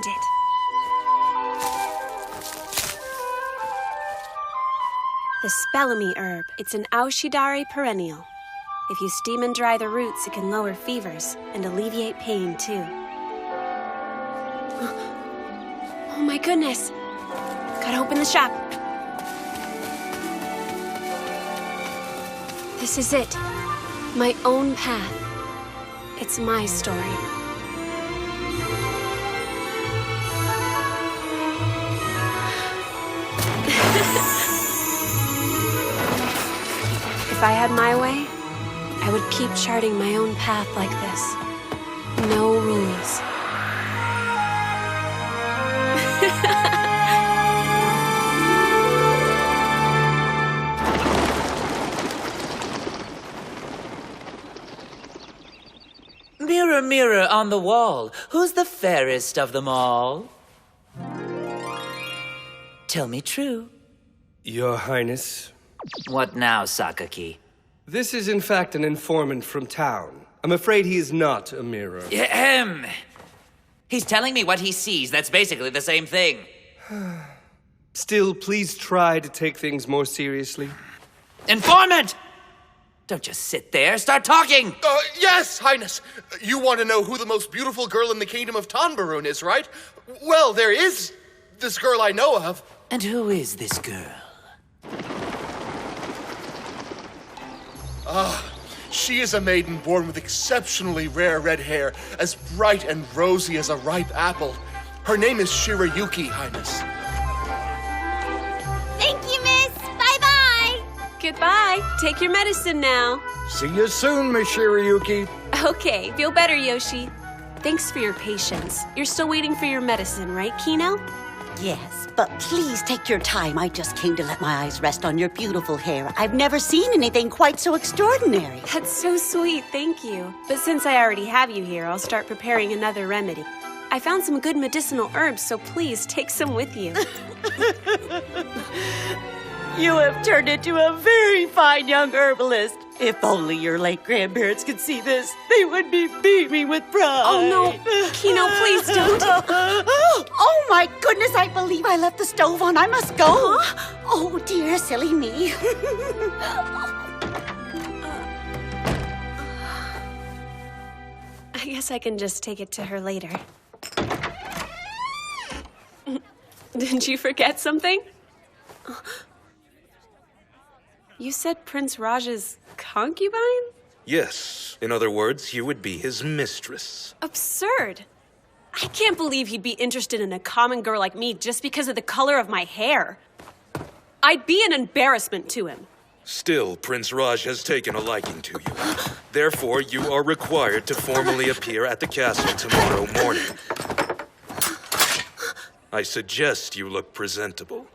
found it. The spellamy herb. It's an Aushidari perennial. If you steam and dry the roots, it can lower fevers and alleviate pain, too. Oh my goodness. Gotta open the shop. This is it. My own path. It's my story. If I had my way, I would keep charting my own path like this. No rules. Mirror, mirror on the wall, who's the fairest of them all? Tell me true. Your Highness. What now, Sakaki? This is in fact an informant from town. I'm afraid he is not a mirror. Ahem. He's telling me what he sees. That's basically the same thing. Still, please try to take things more seriously. Informant! Don't just sit there. Start talking! Yes, Highness. You want to know who the most beautiful girl in the kingdom of Tonbaroon is, right? Well, there is this girl I know of. And who is this girl? She is a maiden born with exceptionally rare red hair, as bright and rosy as a ripe apple. Her name is Shirayuki, Highness. Thank you, miss. Bye-bye. Goodbye. Take your medicine now. See you soon, Miss Shirayuki. Okay, feel better, Yoshi. Thanks for your patience. You're still waiting for your medicine, right, Kino? Yes, but please take your time. I just came to let my eyes rest on your beautiful hair. I've never seen anything quite so extraordinary. That's so sweet, thank you. But since I already have you here, I'll start preparing another remedy. I found some good medicinal herbs, so please take some with you. You have turned into a very fine young herbalist. If only your late grandparents could see this, they would be beaming with pride. Oh, no. Kino, please don't. Oh, my goodness, I believe I left the stove on. I must go. Huh? Oh, dear, silly me. I guess I can just take it to her later. Did you forget something? You said Prince Raj's concubine? Yes. In other words, you would be his mistress. Absurd. I can't believe he'd be interested in a common girl like me just because of the color of my hair. I'd be an embarrassment to him. Still, Prince Raj has taken a liking to you. Therefore, you are required to formally appear at the castle tomorrow morning. I suggest you look presentable.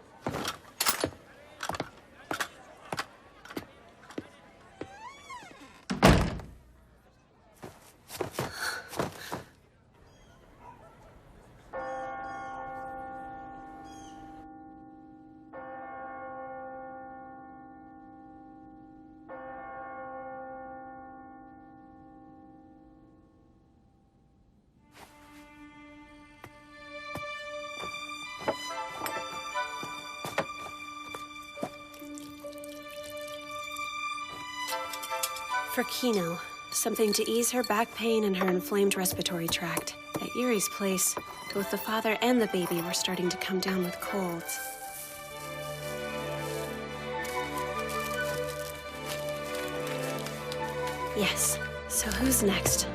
For Kino, something to ease her back pain and her inflamed respiratory tract. At Yuri's place, both the father and the baby were starting to come down with colds. Yes, so who's next?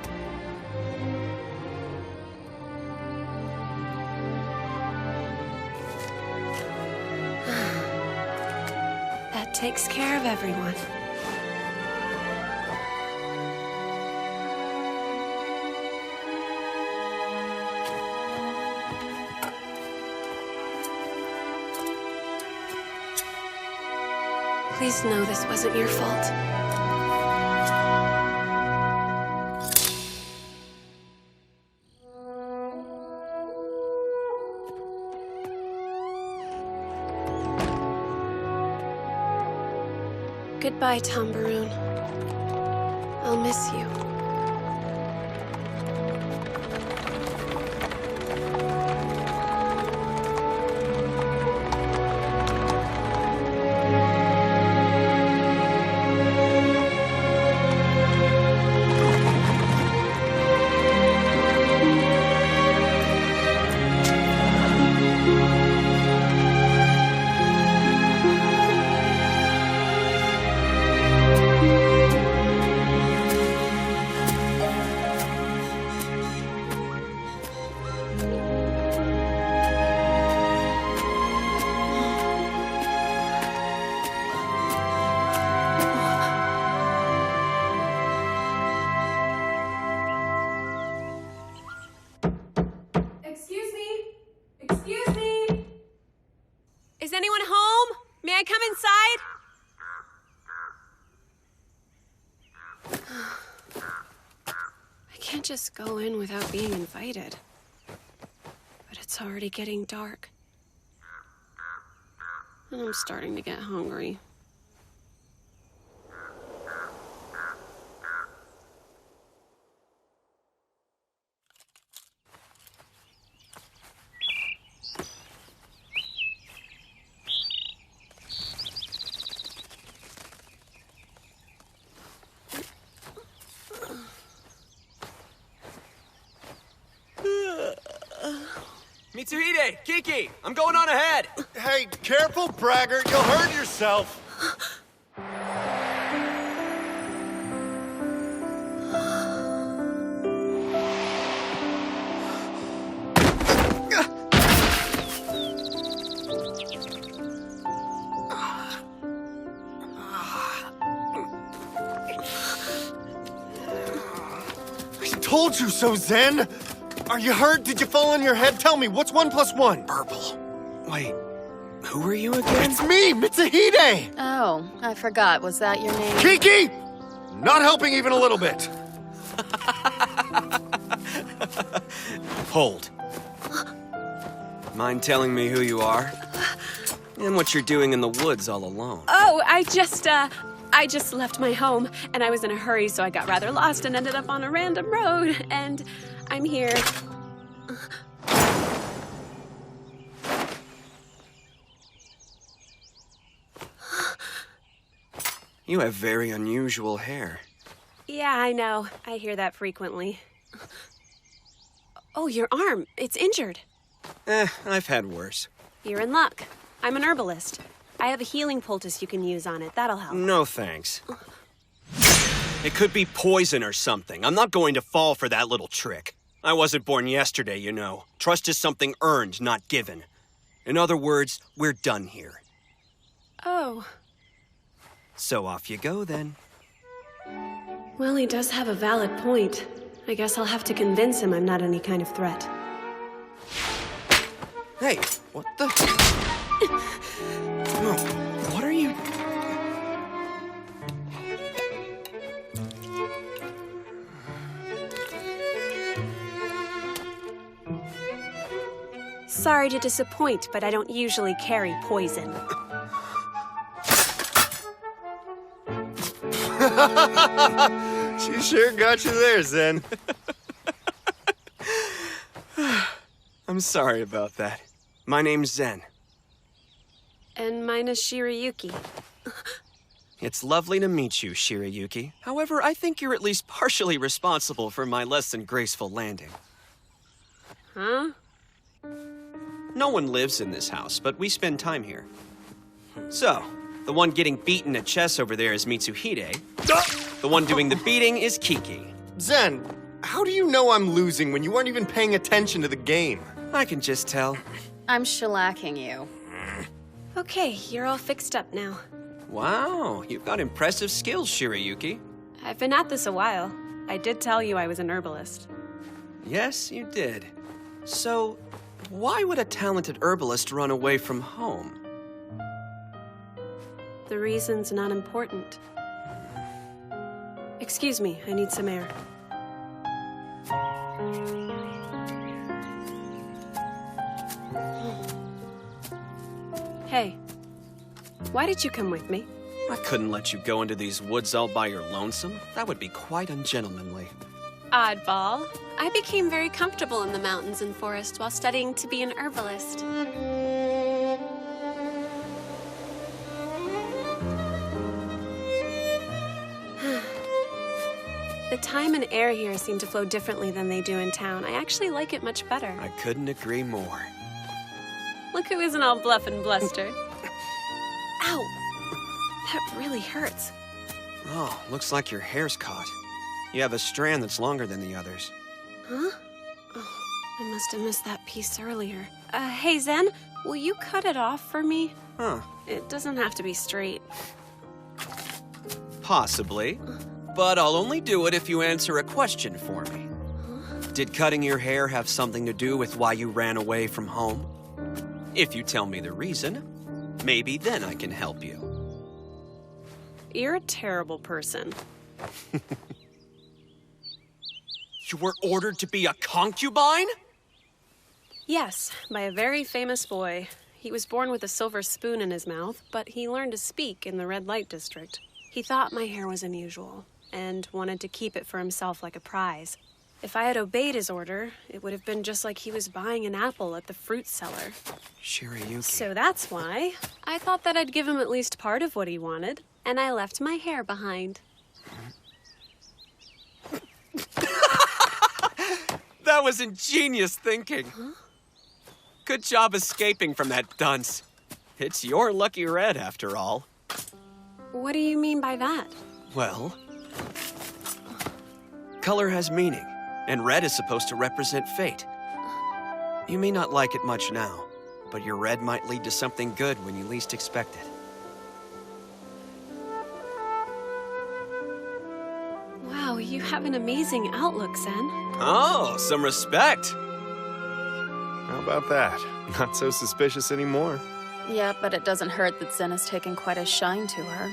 That takes care of everyone. Please know this wasn't your fault. Goodbye, Tonbaroon. I'll miss you. Excuse me? Excuse me? Is anyone home? May I come inside? I can't just go in without being invited. But it's already getting dark. And I'm starting to get hungry. Mitsuhide! Kiki! I'm going on ahead! Hey, careful, braggart. You'll hurt yourself. I told you so, Zen! Are you hurt? Did you fall on your head? Tell me, what's 1 + 1? Purple. Wait, who are you again? It's me, Mitsuhide! Oh, I forgot. Was that your name? Kiki! Not helping even a little bit. Hold. Mind telling me who you are? And what you're doing in the woods all alone? Oh, I just left my home, and I was in a hurry, so I got rather lost and ended up on a random road, and I'm here. You have very unusual hair. Yeah, I know. I hear that frequently. Oh, your arm. It's injured. I've had worse. You're in luck. I'm an herbalist. I have a healing poultice you can use on it. That'll help. No thanks. It could be poison or something. I'm not going to fall for that little trick. I wasn't born yesterday, you know. Trust is something earned, not given. In other words, we're done here. Oh. So off you go, then. Well, he does have a valid point. I guess I'll have to convince him I'm not any kind of threat. Hey, what the? No, what are you? Sorry to disappoint, but I don't usually carry poison. She sure got you there, Zen. I'm sorry about that. My name's Zen. And mine is Shirayuki. It's lovely to meet you, Shirayuki. However, I think you're at least partially responsible for my less than graceful landing. Huh? No one lives in this house, but we spend time here. So, the one getting beaten at chess over there is Mitsuhide. The one doing the beating is Kiki. Zen, how do you know I'm losing when you aren't even paying attention to the game? I can just tell. I'm shellacking you. Okay, you're all fixed up now. Wow, you've got impressive skills, Shirayuki. I've been at this a while. I did tell you I was an herbalist. Yes, you did. So, why would a talented herbalist run away from home? The reason's not important. Excuse me, I need some air. Hey, why did you come with me? I couldn't let you go into these woods all by your lonesome. That would be quite ungentlemanly. Oddball. I became very comfortable in the mountains and forests while studying to be an herbalist. The time and air here seem to flow differently than they do in town. I actually like it much better. I couldn't agree more. Look who isn't all bluff and bluster. Ow! That really hurts. Oh, looks like your hair's caught. You have a strand that's longer than the others. Huh? I must have missed that piece earlier. Hey, Zen, will you cut it off for me? Huh. It doesn't have to be straight. Possibly. But I'll only do it if you answer a question for me. Did cutting your hair have something to do with why you ran away from home? If you tell me the reason, maybe then I can help you. You're a terrible person. You were ordered to be a concubine? Yes, by a very famous boy. He was born with a silver spoon in his mouth, but he learned to speak in the red light district. He thought my hair was unusual and wanted to keep it for himself like a prize. If I had obeyed his order, it would have been just like he was buying an apple at the fruit cellar. Shirayuki. So that's why I thought that I'd give him at least part of what he wanted, and I left my hair behind. That was ingenious thinking. Huh? Good job escaping from that dunce. It's your lucky red, after all. What do you mean by that? Well, color has meaning, and red is supposed to represent fate. You may not like it much now, but your red might lead to something good when you least expect it. Wow, you have an amazing outlook, Zen. Oh, some respect. How about that? Not so suspicious anymore. Yeah, but it doesn't hurt that Zen has taken quite a shine to her.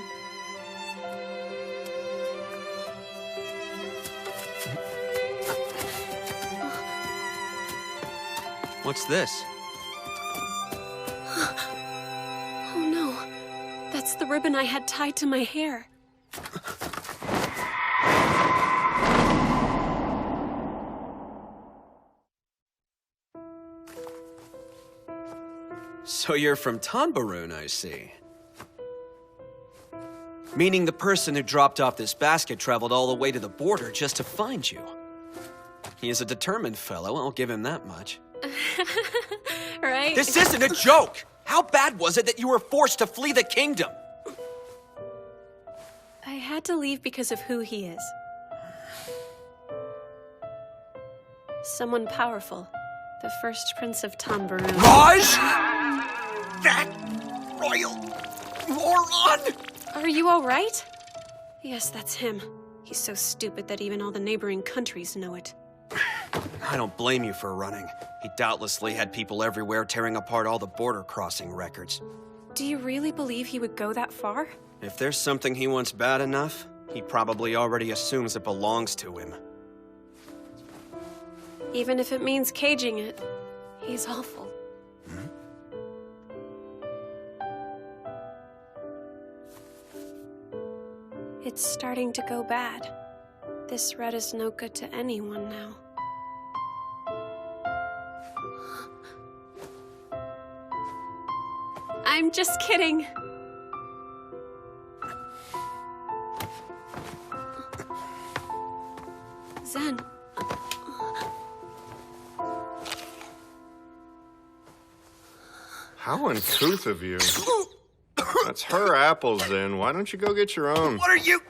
What's this? Oh no, that's the ribbon I had tied to my hair. So you're from Tanbaroon, I see. Meaning the person who dropped off this basket traveled all the way to the border just to find you. He is a determined fellow, I'll give him that much. Right? This isn't a joke! How bad was it that you were forced to flee the kingdom? I had to leave because of who he is. Someone powerful. The first prince of Tanbaroon. Raj! That royal moron! Are you all right? Yes, that's him. He's so stupid that even all the neighboring countries know it. I don't blame you for running. He doubtlessly had people everywhere tearing apart all the border crossing records. Do you really believe he would go that far? If there's something he wants bad enough, he probably already assumes it belongs to him. Even if it means caging it, he's awful. It's starting to go bad. This red is no good to anyone now. I'm just kidding. Zen. How uncouth of you. That's her apple, Zen. Why don't you go get your own? What are you?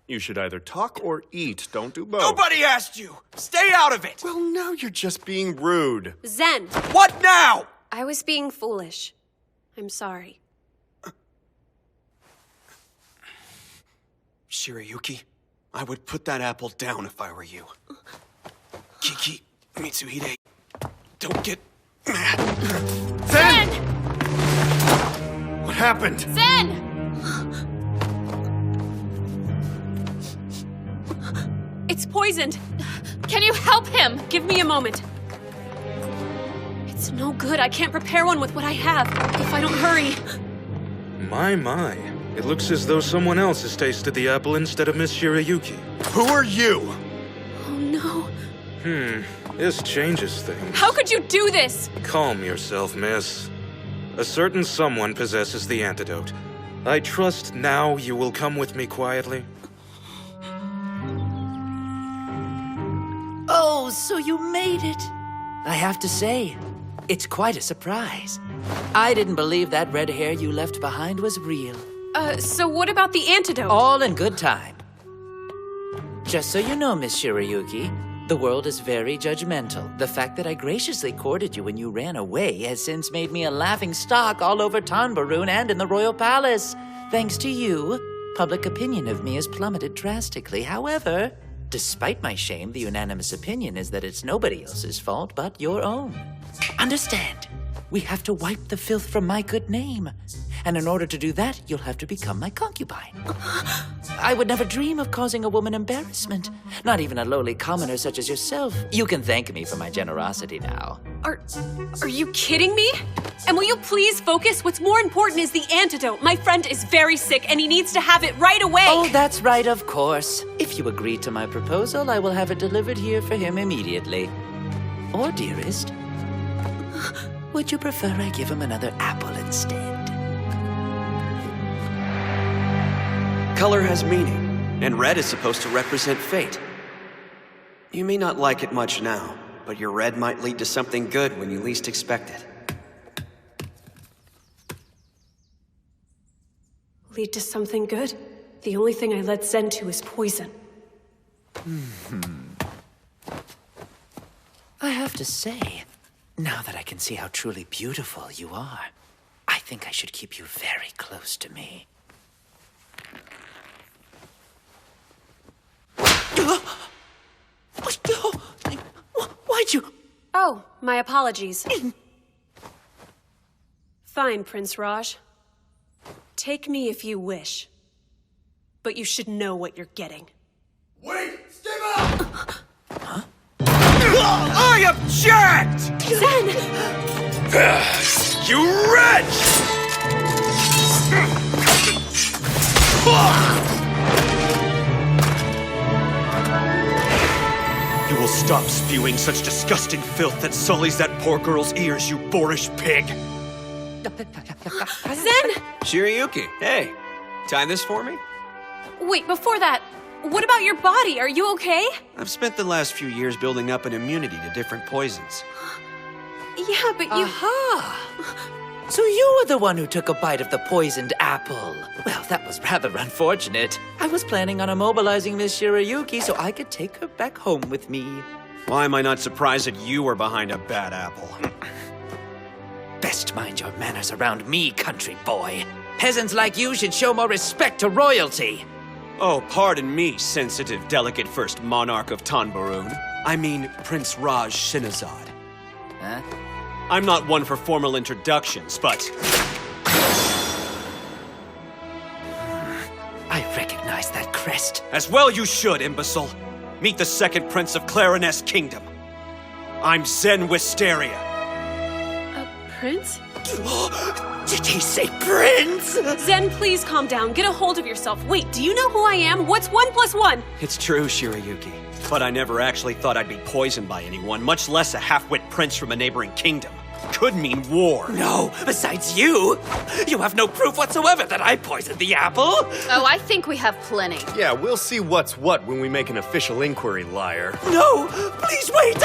You should either talk or eat. Don't do both. Nobody asked you! Stay out of it! Well, now you're just being rude. Zen. What now? I was being foolish. I'm sorry. Shirayuki, I would put that apple down if I were you. Kiki, Mitsuhide, don't get mad. Zen! What happened? Zen! It's poisoned. Can you help him? Give me a moment. It's no good. I can't prepare one with what I have if I don't hurry. My. It looks as though someone else has tasted the apple instead of Miss Shirayuki. Who are you? Oh no. This changes things. How could you do this? Calm yourself, miss. A certain someone possesses the antidote. I trust now you will come with me quietly. Oh, so you made it. I have to say, it's quite a surprise. I didn't believe that red hair you left behind was real. So what about the antidote? All in good time. Just so you know, Miss Shirayuki, The world is very judgmental. The fact that I graciously courted you when you ran away has since made me a laughing stock all over Tonbaroon and in the royal palace. Thanks to you, public opinion of me has plummeted drastically. However, despite my shame, the unanimous opinion is that it's nobody else's fault but your own. Understand? We have to wipe the filth from my good name. And in order to do that, you'll have to become my concubine. I would never dream of causing a woman embarrassment. Not even a lowly commoner such as yourself. You can thank me for my generosity now. Are you kidding me? And will you please focus? What's more important is the antidote. My friend is very sick and he needs to have it right away. Oh, that's right, of course. If you agree to my proposal, I will have it delivered here for him immediately. Or, dearest, would you prefer I give him another apple instead? Color has meaning, and red is supposed to represent fate. You may not like it much now, but your red might lead to something good when you least expect it. Lead to something good? The only thing I led Zen to is poison. I have to say, now that I can see how truly beautiful you are, I think I should keep you very close to me. Why'd you? Oh, my apologies. Fine, Prince Raj. Take me if you wish. But you should know what you're getting. Wait! Step out! Huh? I object! Zen! You wretch! You will stop spewing such disgusting filth that sullies that poor girl's ears, you boorish pig! Zen! Shirayuki, hey, tie this for me? Wait, before that, what about your body? Are you okay? I've spent the last few years building up an immunity to different poisons. Yeah, but you... Aha! So you were the one who took a bite of the poisoned apple. Well, that was rather unfortunate. I was planning on immobilizing Miss Shirayuki so I could take her back home with me. Why am I not surprised that you were behind a bad apple? Best mind your manners around me, country boy. Peasants like you should show more respect to royalty. Oh, pardon me, sensitive, delicate first monarch of Tonbaroon. I mean, Prince Raj Shinazad. Huh? I'm not one for formal introductions, but... I recognize that crest. As well you should, imbecile. Meet the second prince of Clariness Kingdom. I'm Zen Wisteria. Prince? Did he say prince? Zen, please calm down. Get a hold of yourself. Wait, do you know who I am? What's 1 + 1? It's true, Shirayuki. But I never actually thought I'd be poisoned by anyone, much less a half-wit prince from a neighboring kingdom. Could mean war. No, besides you have no proof whatsoever that I poisoned the apple. Oh, I think we have plenty. Yeah, we'll see what's what when we make an official inquiry, liar. No, please wait,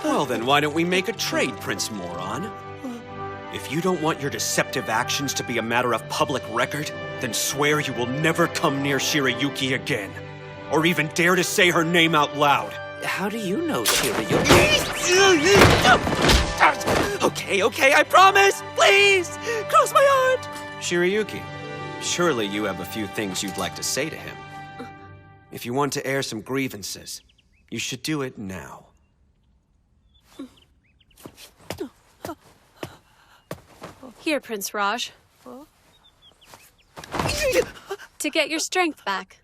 Well then, why don't we make a trade, Prince Moron? If you don't want your deceptive actions to be a matter of public record, then swear you will never come near Shirayuki again. Or even dare to say her name out loud. How do you know, Shirayuki? Okay, I promise. Please, cross my heart. Shirayuki, surely you have a few things you'd like to say to him. If you want to air some grievances, you should do it now. Here, Prince Raj. To get your strength back.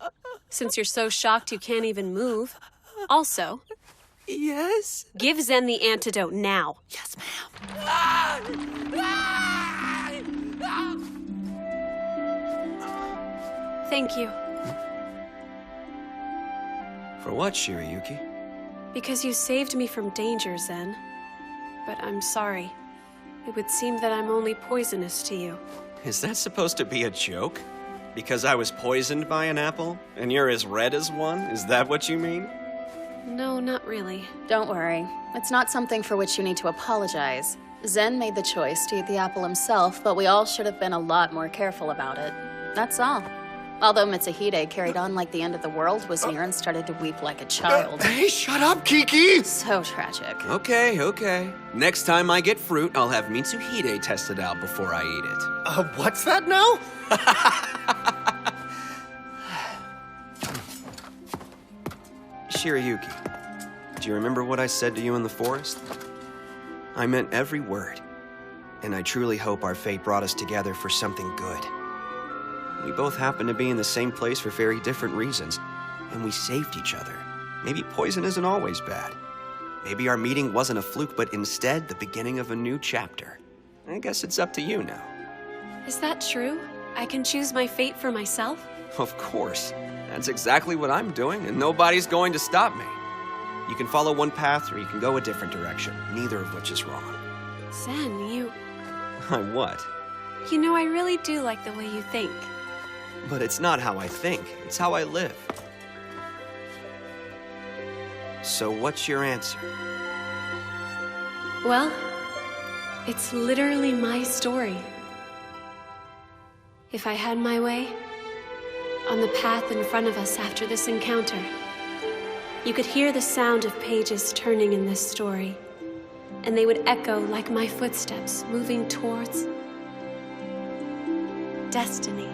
Since you're so shocked you can't even move. Also... Yes? Give Zen the antidote now. Yes, ma'am. Thank you. For what, Shirayuki? Because you saved me from danger, Zen. But I'm sorry. It would seem that I'm only poisonous to you. Is that supposed to be a joke? Because I was poisoned by an apple, and you're as red as one? Is that what you mean? No, not really. Don't worry. It's not something for which you need to apologize. Zen made the choice to eat the apple himself, but we all should have been a lot more careful about it. That's all. Although Mitsuhide carried on like the end of the world was near and started to weep like a child. Hey, shut up, Kiki! So tragic. Okay. Next time I get fruit, I'll have Mitsuhide tested out before I eat it. What's that now? Shirayuki, do you remember what I said to you in the forest? I meant every word. And I truly hope our fate brought us together for something good. We both happened to be in the same place for very different reasons, and we saved each other. Maybe poison isn't always bad. Maybe our meeting wasn't a fluke, but instead the beginning of a new chapter. I guess it's up to you now. Is that true? I can choose my fate for myself? Of course. That's exactly what I'm doing, and nobody's going to stop me. You can follow one path, or you can go a different direction, neither of which is wrong. Zen, you What? know, I really do like the way you think. But it's not how I think, it's how I live. So what's your answer? Well, it's literally my story. If I had my way, on the path in front of us after this encounter, you could hear the sound of pages turning in this story, and they would echo like my footsteps moving towards destiny.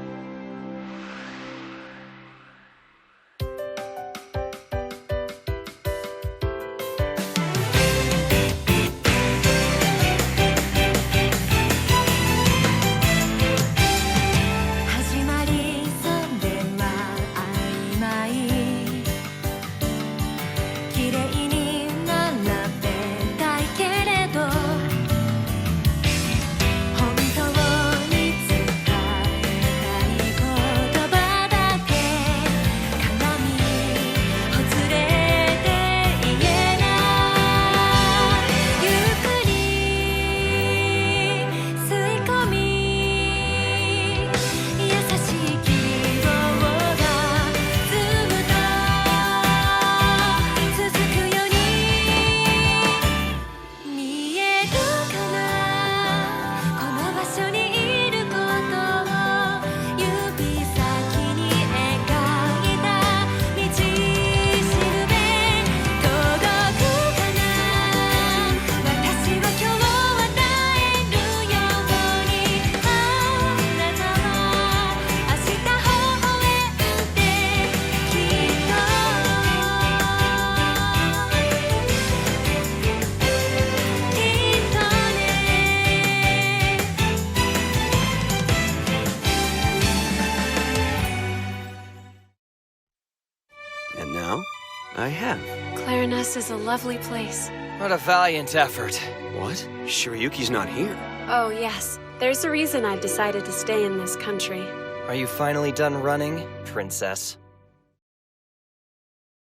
And now, I have. Clarinus is a lovely place. What a valiant effort. What? Shirayuki's not here. Oh, yes. There's a reason I've decided to stay in this country. Are you finally done running, princess?